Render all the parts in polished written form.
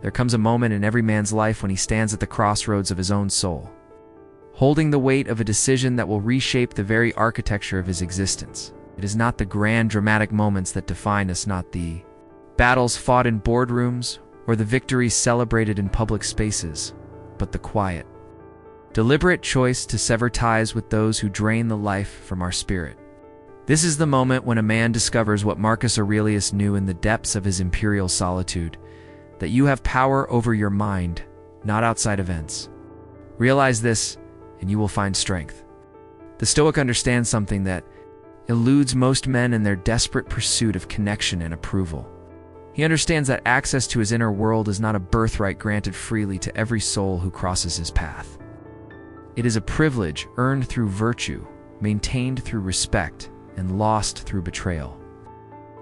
There comes a moment in every man's life when he stands at the crossroads of his own soul, holding the weight of a decision that will reshape the very architecture of his existence. It is not the grand dramatic moments that define us, not the battles fought in boardrooms or the victories celebrated in public spaces, but the quiet, deliberate choice to sever ties with those who drain the life from our spirit. This is the moment when a man discovers what Marcus Aurelius knew in the depths of his imperial solitude, that you have power over your mind, not outside events. Realize this, and you will find strength. The Stoic understands something that eludes most men in their desperate pursuit of connection and approval. He understands that access to his inner world is not a birthright granted freely to every soul who crosses his path. It is a privilege earned through virtue, maintained through respect, and lost through betrayal.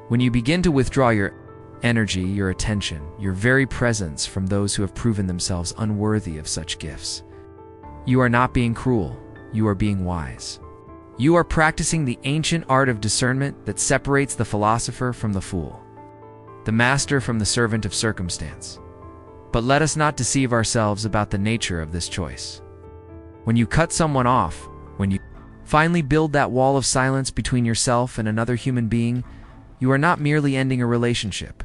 When you begin to withdraw your energy, your attention, your very presence from those who have proven themselves unworthy of such gifts, you are not being cruel, you are being wise. You are practicing the ancient art of discernment that separates the philosopher from the fool, the master from the servant of circumstance. But let us not deceive ourselves about the nature of this choice. When you cut someone off, when you finally build that wall of silence between yourself and another human being, you are not merely ending a relationship.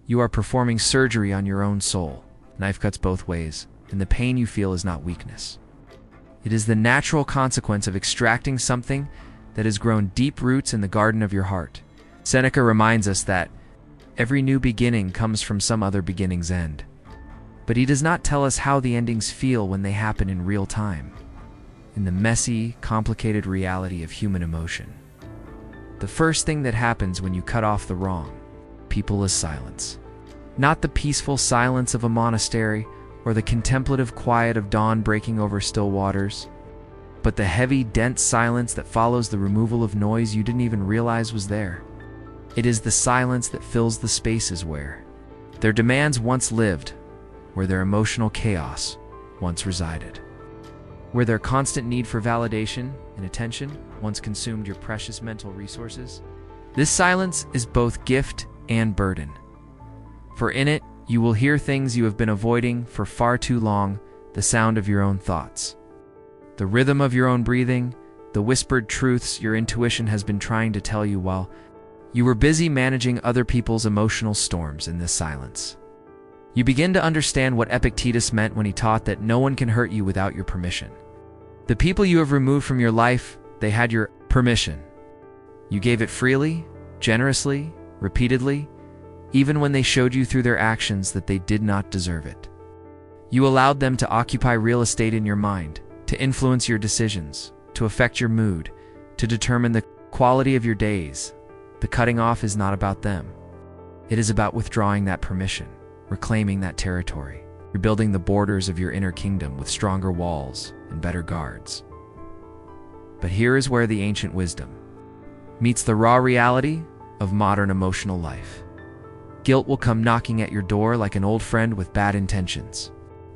You are performing surgery on your own soul. Knife cuts both ways, and the pain you feel is not weakness. It is the natural consequence of extracting something that has grown deep roots in the garden of your heart. Seneca reminds us that every new beginning comes from some other beginning's end. But he does not tell us how the endings feel when they happen in real time, in the messy, complicated reality of human emotion. The first thing that happens when you cut off the wrong people is silence. Not the peaceful silence of a monastery or the contemplative quiet of dawn breaking over still waters, but the heavy, dense silence that follows the removal of noise you didn't even realize was there. It is the silence that fills the spaces where their demands once lived, where their emotional chaos once resided, where their constant need for validation and attention once consumed your precious mental resources. This silence is both gift and burden, for in it you will hear things you have been avoiding for far too long, the sound of your own thoughts, the rhythm of your own breathing, the whispered truths your intuition has been trying to tell you while you were busy managing other people's emotional storms. In this silence, you begin to understand what Epictetus meant when he taught that no one can hurt you without your permission. The people you have removed from your life, they had your permission. You gave it freely, generously, repeatedly, even when they showed you through their actions that they did not deserve it. You allowed them to occupy real estate in your mind, to influence your decisions, to affect your mood, to determine the quality of your days. The cutting off is not about them. It is about withdrawing that permission, reclaiming that territory, rebuilding the borders of your inner kingdom with stronger walls and better guards. But here is where the ancient wisdom meets the raw reality of modern emotional life. Guilt will come knocking at your door like an old friend with bad intentions.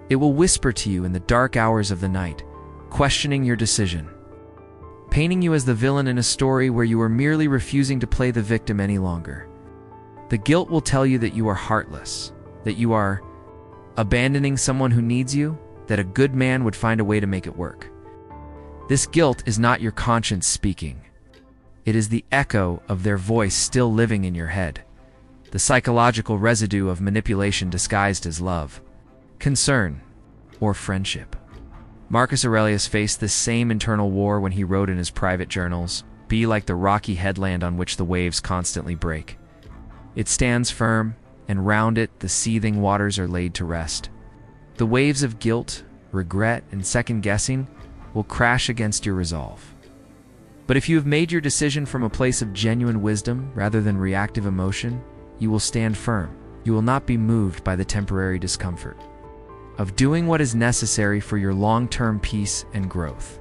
It will whisper to you in the dark hours of the night, questioning your decision, painting you as the villain in a story where you are merely refusing to play the victim any longer. The guilt will tell you that you are heartless, that you are abandoning someone who needs you, that a good man would find a way to make it work. This guilt is not your conscience speaking. It is the echo of their voice still living in your head, the psychological residue of manipulation disguised as love, concern, or friendship. Marcus Aurelius faced this same internal war when he wrote in his private journals, "Be like the rocky headland on which the waves constantly break. It stands firm, and round it the seething waters are laid to rest. The waves of guilt, regret, and second-guessing will crash against your resolve. But if you have made your decision from a place of genuine wisdom rather than reactive emotion, you will stand firm. You will not be moved by the temporary discomfort of doing what is necessary for your long-term peace and growth.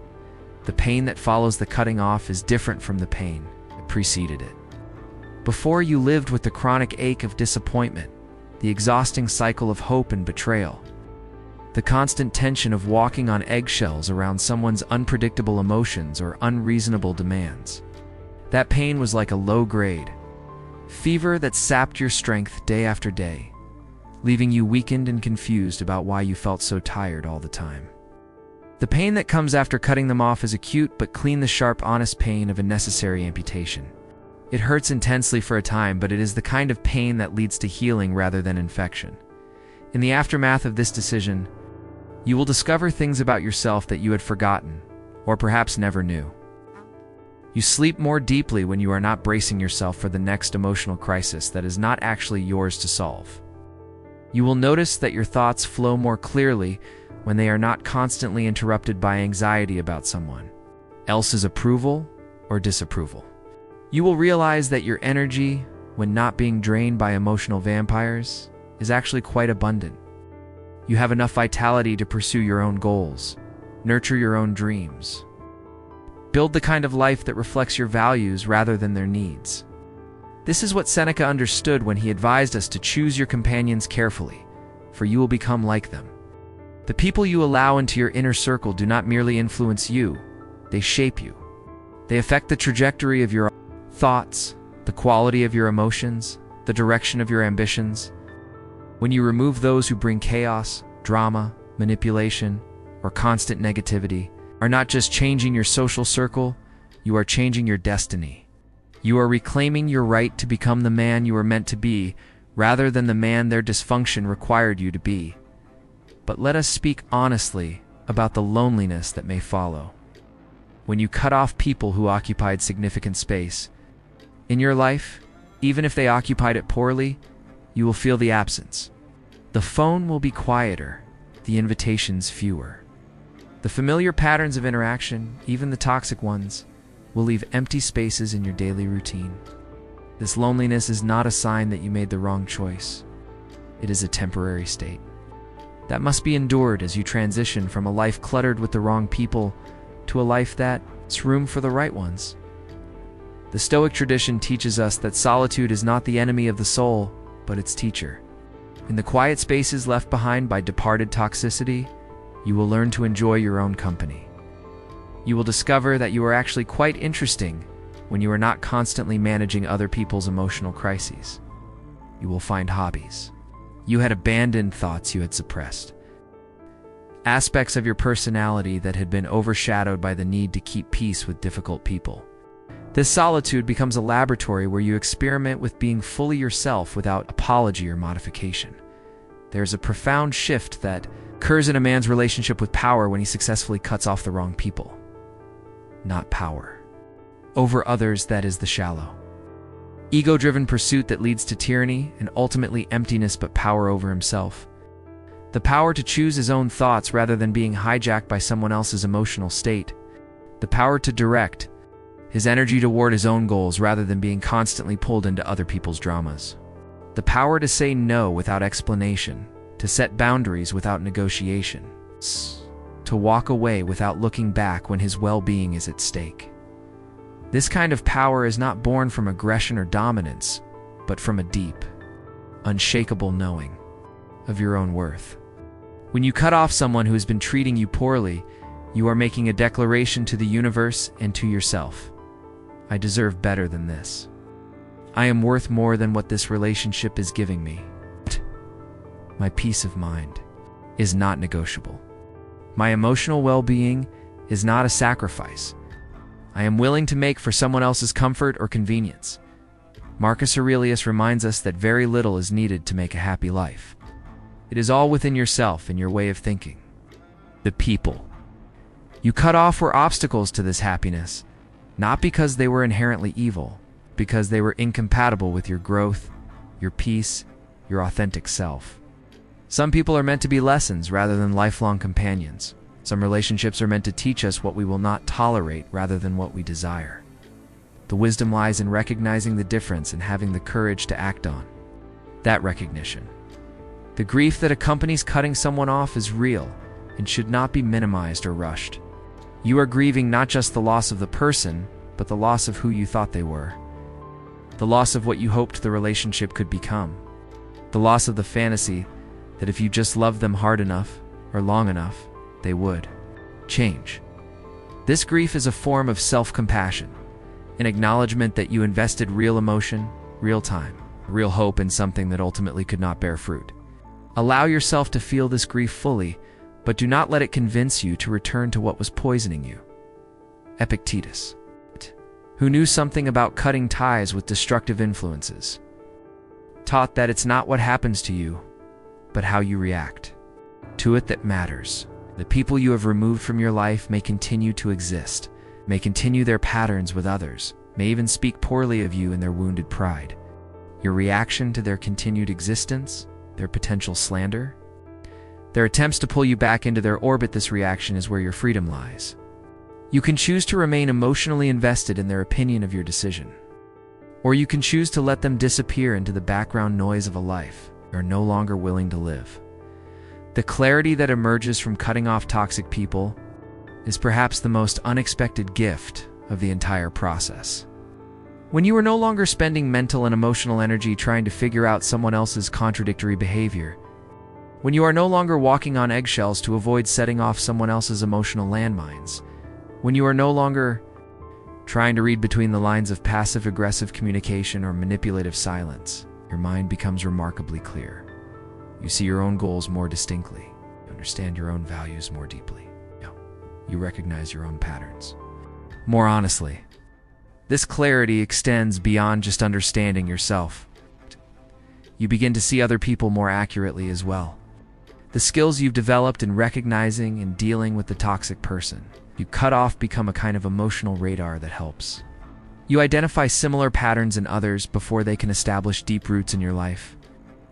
The pain that follows the cutting off is different from the pain that preceded it. Before, you lived with the chronic ache of disappointment, the exhausting cycle of hope and betrayal, the constant tension of walking on eggshells around someone's unpredictable emotions or unreasonable demands. That pain was like a low-grade fever that sapped your strength day after day. leaving you weakened and confused about why you felt so tired all the time. The pain that comes after cutting them off is acute but clean, the sharp, honest pain of a necessary amputation. It hurts intensely for a time, but it is the kind of pain that leads to healing rather than infection. In the aftermath of this decision, you will discover things about yourself that you had forgotten, or perhaps never knew. You sleep more deeply when you are not bracing yourself for the next emotional crisis that is not actually yours to solve. You will notice that your thoughts flow more clearly when they are not constantly interrupted by anxiety about someone else's approval or disapproval. You will realize that your energy, when not being drained by emotional vampires, is actually quite abundant. You have enough vitality to pursue your own goals, nurture your own dreams, build the kind of life that reflects your values rather than their needs. This is what Seneca understood when he advised us to choose your companions carefully, for you will become like them. The people you allow into your inner circle do not merely influence you, they shape you. They affect the trajectory of your thoughts, the quality of your emotions, the direction of your ambitions. When you remove those who bring chaos, drama, manipulation, or constant negativity, are not just changing your social circle, you are changing your destiny. You are reclaiming your right to become the man you were meant to be, rather than the man their dysfunction required you to be. But let us speak honestly about the loneliness that may follow. When you cut off people who occupied significant space in your life, even if they occupied it poorly, you will feel the absence. The phone will be quieter, the invitations fewer. The familiar patterns of interaction, even the toxic ones, will leave empty spaces in your daily routine. This loneliness is not a sign that you made the wrong choice. It is a temporary state that must be endured as you transition from a life cluttered with the wrong people to a life that's room for the right ones. The Stoic tradition teaches us that solitude is not the enemy of the soul, but its teacher. In the quiet spaces left behind by departed toxicity, you will learn to enjoy your own company. You will discover that you are actually quite interesting when you are not constantly managing other people's emotional crises. You will find hobbies you had abandoned, thoughts you had suppressed, aspects of your personality that had been overshadowed by the need to keep peace with difficult people. This solitude becomes a laboratory where you experiment with being fully yourself without apology or modification. There's a profound shift that occurs in a man's relationship with power when he successfully cuts off the wrong people. Not power over others, that is the shallow, ego-driven pursuit that leads to tyranny and ultimately emptiness, but power over himself. The power to choose his own thoughts rather than being hijacked by someone else's emotional state. The power to direct his energy toward his own goals rather than being constantly pulled into other people's dramas. The power to say no without explanation, to set boundaries without negotiation, to walk away without looking back when his well-being is at stake. This kind of power is not born from aggression or dominance, but from a deep, unshakable knowing of your own worth. When you cut off someone who has been treating you poorly, you are making a declaration to the universe and to yourself. I deserve better than this. I am worth more than what this relationship is giving me. My peace of mind is not negotiable. My emotional well-being is not a sacrifice I am willing to make for someone else's comfort or convenience. Marcus Aurelius reminds us that very little is needed to make a happy life. It is all within yourself and your way of thinking. The people you cut off were obstacles to this happiness, not because they were inherently evil, because they were incompatible with your growth, your peace, your authentic self. Some people are meant to be lessons rather than lifelong companions. Some relationships are meant to teach us what we will not tolerate rather than what we desire. The wisdom lies in recognizing the difference and having the courage to act on that recognition. The grief that accompanies cutting someone off is real and should not be minimized or rushed. You are grieving not just the loss of the person, but the loss of who you thought they were. The loss of what you hoped the relationship could become. The loss of the fantasy that if you just loved them hard enough or long enough, they would change. This grief is a form of self-compassion, an acknowledgement that you invested real emotion, real time, real hope in something that ultimately could not bear fruit. Allow yourself to feel this grief fully, but do not let it convince you to return to what was poisoning you. Epictetus, who knew something about cutting ties with destructive influences, taught that it's not what happens to you, but how you react to it that matters. The people you have removed from your life may continue to exist, may continue their patterns with others, may even speak poorly of you in their wounded pride. Your reaction to their continued existence, their potential slander, their attempts to pull you back into their orbit, this reaction is where your freedom lies. You can choose to remain emotionally invested in their opinion of your decision, or you can choose to let them disappear into the background noise of a life you are no longer willing to live. The clarity that emerges from cutting off toxic people is perhaps the most unexpected gift of the entire process. When you are no longer spending mental and emotional energy trying to figure out someone else's contradictory behavior, when you are no longer walking on eggshells to avoid setting off someone else's emotional landmines, when you are no longer trying to read between the lines of passive-aggressive communication or manipulative silence, your mind becomes remarkably clear. You see your own goals more distinctly. You understand your own values more deeply. You recognize your own patterns more honestly. This clarity extends beyond just understanding yourself. You begin to see other people more accurately as well. The skills you've developed in recognizing and dealing with the toxic person you cut off become a kind of emotional radar that helps. You identify similar patterns in others before they can establish deep roots in your life.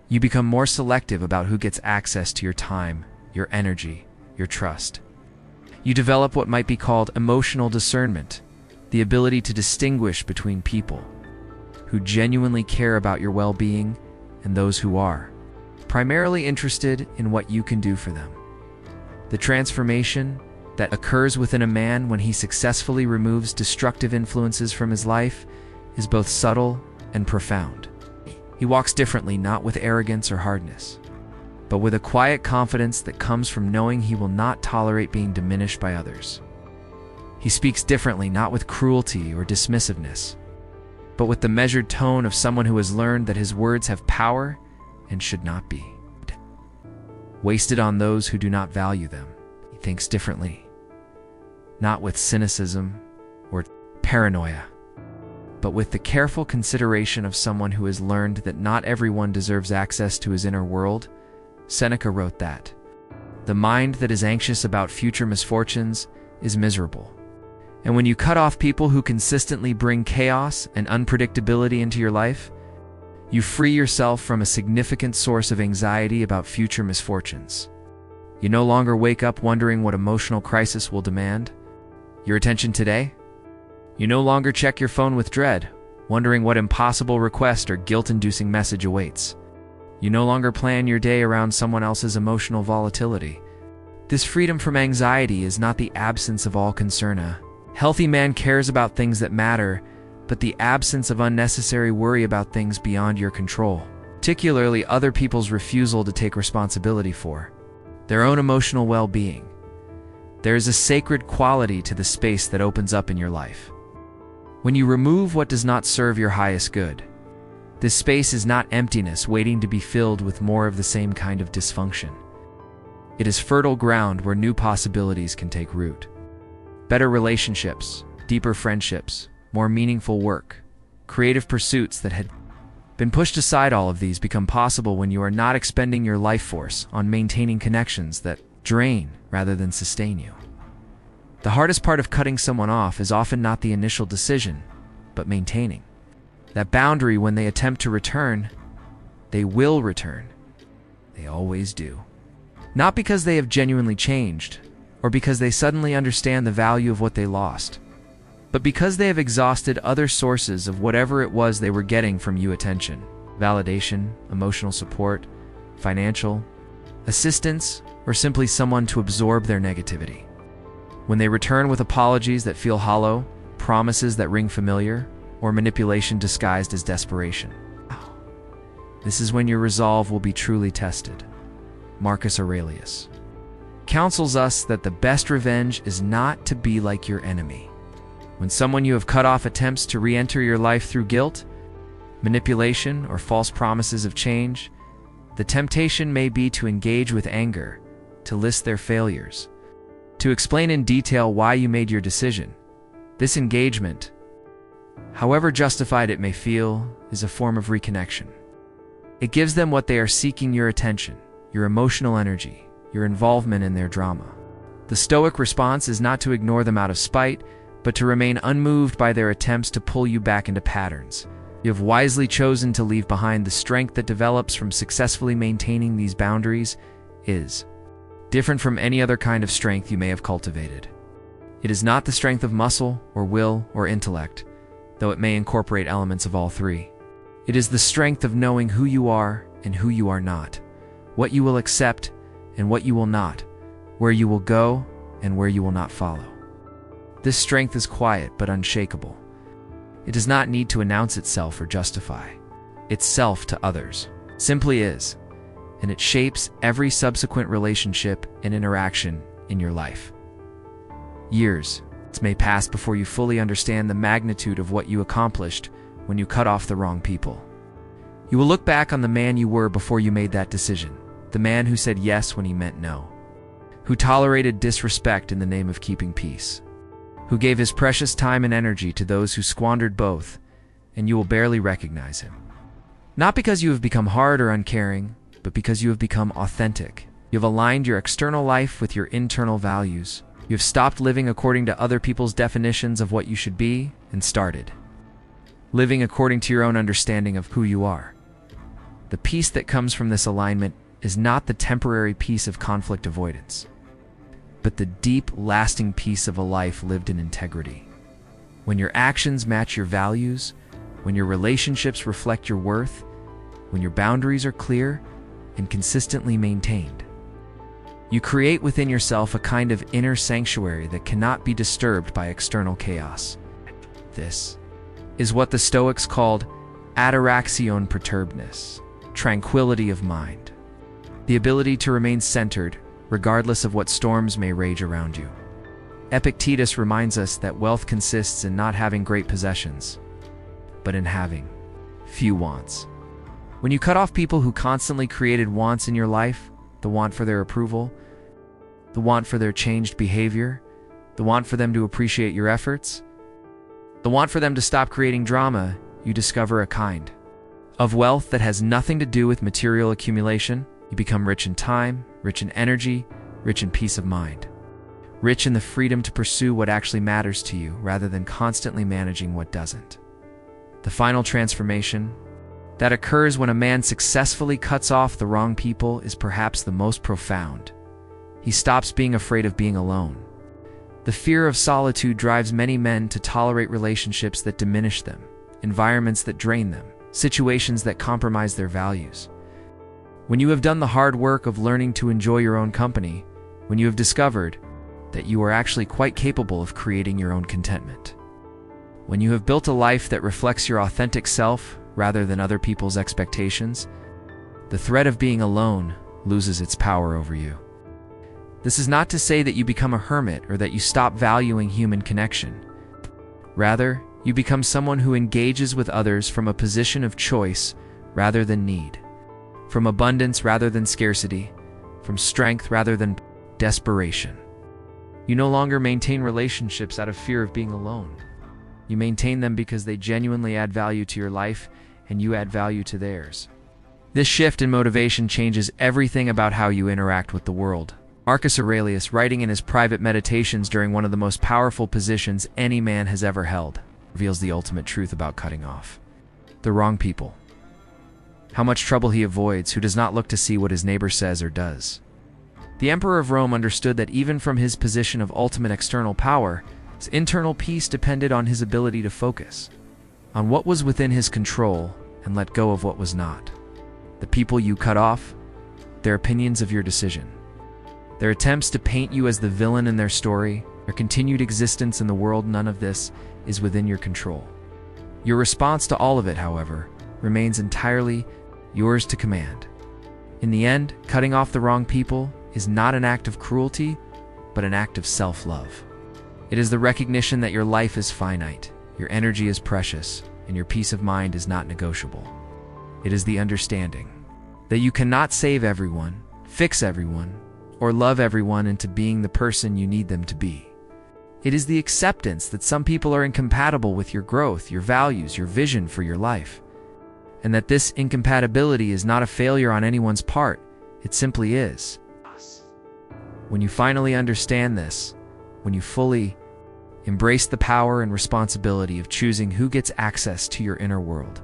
You become more selective about who gets access to your time, your energy, your trust. You develop what might be called emotional discernment, the ability to distinguish between people who genuinely care about your well-being and those who are primarily interested in what you can do for them. The transformation that occurs within a man when he successfully removes destructive influences from his life is both subtle and profound. He walks differently, not with arrogance or hardness, but with a quiet confidence that comes from knowing he will not tolerate being diminished by others. He speaks differently, not with cruelty or dismissiveness, but with the measured tone of someone who has learned that his words have power and should not be wasted on those who do not value them. He thinks differently, not with cynicism or paranoia, but with the careful consideration of someone who has learned that not everyone deserves access to his inner world. Seneca wrote that the mind that is anxious about future misfortunes is miserable. And when you cut off people who consistently bring chaos and unpredictability into your life, you free yourself from a significant source of anxiety about future misfortunes. You no longer wake up wondering what emotional crisis will demand your attention today. You no longer check your phone with dread, wondering what impossible request or guilt-inducing message awaits. You no longer plan your day around someone else's emotional volatility. This freedom from anxiety is not the absence of all concern. A healthy man cares about things that matter, but the absence of unnecessary worry about things beyond your control, particularly other people's refusal to take responsibility for their own emotional well-being. There is a sacred quality to the space that opens up in your life. When you remove what does not serve your highest good, this space is not emptiness waiting to be filled with more of the same kind of dysfunction. It is fertile ground where new possibilities can take root. Better relationships, deeper friendships, more meaningful work, creative pursuits that had been pushed aside, all of these become possible when you are not expending your life force on maintaining connections that drain rather than sustain you. The hardest part of cutting someone off is often not the initial decision, but maintaining that boundary. When they attempt to return, they will return. They always do. Not because they have genuinely changed, or because they suddenly understand the value of what they lost, but because they have exhausted other sources of whatever it was they were getting from you: attention, validation, emotional support, financial assistance, or simply someone to absorb their negativity. When they return with apologies that feel hollow, promises that ring familiar, or manipulation disguised as desperation, this is when your resolve will be truly tested. Marcus Aurelius counsels us that the best revenge is not to be like your enemy. When someone you have cut off attempts to re-enter your life through guilt, manipulation, or false promises of change, The temptation may be to engage with anger, to list their failures, to explain in detail why you made your decision. This engagement, however justified it may feel, is a form of reconnection. It gives them what they are seeking: your attention, your emotional energy, your involvement in their drama. The Stoic response is not to ignore them out of spite, but to remain unmoved by their attempts to pull you back into patterns. You have wisely chosen to leave behind. The strength that develops from successfully maintaining these boundaries is different from any other kind of strength you may have cultivated. It is not the strength of muscle or will or intellect, though it may incorporate elements of all three. It is the strength of knowing who you are and who you are not, what you will accept and what you will not, where you will go and where you will not follow. This strength is quiet but unshakable. It does not need to announce itself or justify itself to others. It simply is, and it shapes every subsequent relationship and interaction in your life. Years may pass before you fully understand the magnitude of what you accomplished when you cut off the wrong people. You will look back on the man you were before you made that decision, the man who said yes when he meant no, who tolerated disrespect in the name of keeping peace, who gave his precious time and energy to those who squandered both, and you will barely recognize him. Not because you have become hard or uncaring, but because you have become authentic. You have aligned your external life with your internal values. You have stopped living according to other people's definitions of what you should be and started living according to your own understanding of who you are. The peace that comes from this alignment is not the temporary peace of conflict avoidance, but the deep, lasting peace of a life lived in integrity. When your actions match your values, when your relationships reflect your worth, when your boundaries are clear and consistently maintained, you create within yourself a kind of inner sanctuary that cannot be disturbed by external chaos. This is what the Stoics called ataraxion perturbedness, tranquility of mind, the ability to remain centered regardless of what storms may rage around you. Epictetus reminds us that wealth consists in not having great possessions, but in having few wants. When you cut off people who constantly created wants in your life, the want for their approval, the want for their changed behavior, the want for them to appreciate your efforts, the want for them to stop creating drama, you discover a kind of wealth that has nothing to do with material accumulation. You become rich in time, rich in energy, rich in peace of mind, rich in the freedom to pursue what actually matters to you rather than constantly managing what doesn't. The final transformation that occurs when a man successfully cuts off the wrong people is perhaps the most profound. He stops being afraid of being alone. The fear of solitude drives many men to tolerate relationships that diminish them, environments that drain them, situations that compromise their values. When you have done the hard work of learning to enjoy your own company, when you have discovered that you are actually quite capable of creating your own contentment, when you have built a life that reflects your authentic self rather than other people's expectations, the threat of being alone loses its power over you. This is not to say that you become a hermit or that you stop valuing human connection. Rather, you become someone who engages with others from a position of choice rather than need, from abundance rather than scarcity, from strength rather than desperation. You no longer maintain relationships out of fear of being alone. You maintain them because they genuinely add value to your life and you add value to theirs. This shift in motivation changes everything about how you interact with the world. Marcus Aurelius, writing in his private meditations during one of the most powerful positions any man has ever held, reveals the ultimate truth about cutting off the wrong people. How much trouble he avoids who does not look to see what his neighbor says or does. The Emperor of Rome understood that even from his position of ultimate external power, his internal peace depended on his ability to focus on what was within his control and let go of what was not. The people you cut off, their opinions of your decision, their attempts to paint you as the villain in their story, their continued existence in the world, none of this is within your control. Your response to all of it, however, remains entirely yours to command. In the end, cutting off the wrong people is not an act of cruelty, but an act of self-love. It is the recognition that your life is finite, your energy is precious, and your peace of mind is not negotiable. It is the understanding that you cannot save everyone, fix everyone, or love everyone into being the person you need them to be. It is the acceptance that some people are incompatible with your growth, your values, your vision for your life, and that this incompatibility is not a failure on anyone's part, it simply is. When you finally understand this, when you fully embrace the power and responsibility of choosing who gets access to your inner world,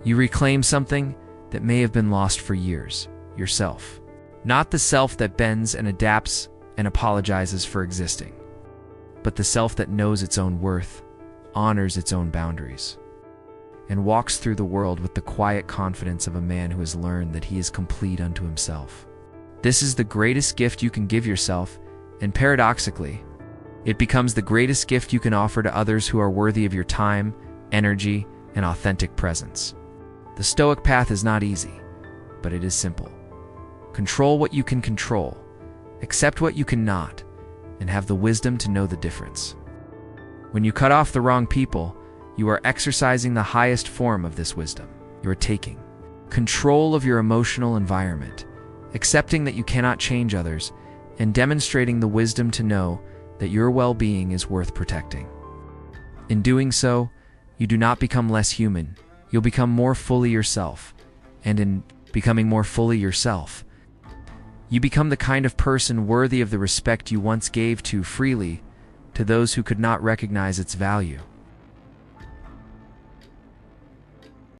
you reclaim something that may have been lost for years, yourself. Not the self that bends and adapts and apologizes for existing, but the self that knows its own worth, honors its own boundaries, and walks through the world with the quiet confidence of a man who has learned that he is complete unto himself. This is the greatest gift you can give yourself, and paradoxically, it becomes the greatest gift you can offer to others who are worthy of your time, energy, and authentic presence. The Stoic path is not easy, but it is simple. Control what you can control, accept what you cannot, and have the wisdom to know the difference. When you cut off the wrong people, you are exercising the highest form of this wisdom. You are taking control of your emotional environment, accepting that you cannot change others, and demonstrating the wisdom to know that your well-being is worth protecting. In doing so, you do not become less human, you'll become more fully yourself, and in becoming more fully yourself, you become the kind of person worthy of the respect you once gave to freely to those who could not recognize its value.